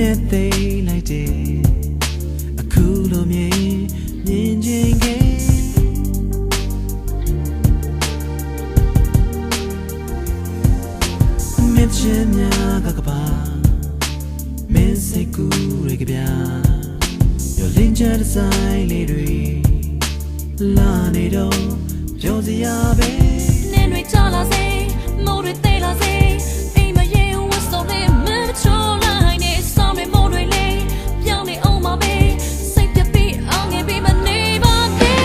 နဲ့သိလိုက်တယ်အခုလိုမြင်ချင်းကမြင်ချင်းများကပါမင်းစိတ်ကူးရကြပြရောလင်းချတဲ့ဆိုင်လေးတွေလာနေတော့ပြောစရာပဲနင်းတွေချလာစေမိုးတွေသေးလာစေအိမ်မရေဝတ်စုံလေးမချိုးလိုက်နေဆောင်းတွေမိုးတွေလေးပြောင်းနေအောင်မပဲစိတ်ပြပြီးအောင်ငယ်ပြီးမနေပါနဲ့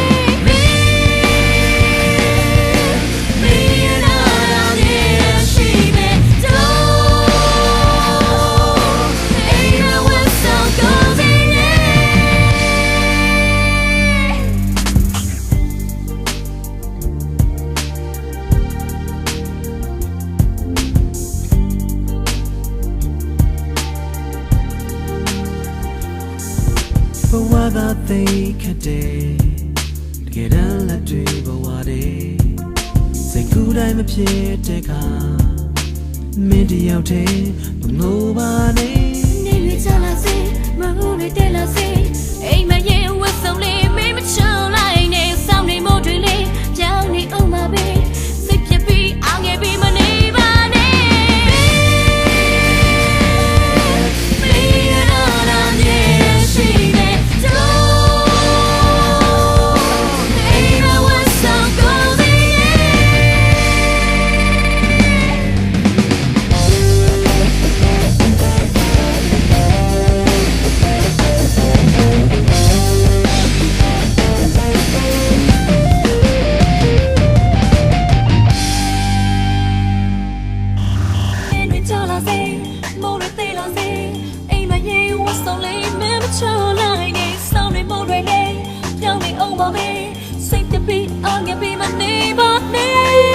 မင်းနာနာရဲ့ရှိမဲ့တော့အိမ်မဝတ်စုံကိုစီဘဝကသိခတ်တယ်တကယ်တမ်းလက်တွေဘဝတွေစိတ်ကူးတိုင်းမဖြစ်တဲ့ခါမင်းတယောက်တည်းမငိုပါနဲ့နေတွေချလာစေမဟုတ်တွေတဲလာစေအိမ်မရေဝတ်စုံလေးမင်းမချုံလိုက်နေစောင်းနေမို့တွေလေးကြောင်းနေအောင်မပဲစိတ်ပြပြီးအောင်ငယ်ပြီးမနေပါနဲ့မိုးတွေသေးလာစေအိမ်မရေဝတ်စုံလေးမင်းမချိုးလိုက်နေစောင်းနေမိုးတွေလေးပြောင်းနေအောင်ပါပဲစိတ်ပြပြီးအောင်ငယ်ပြီးမနေပါနဲ့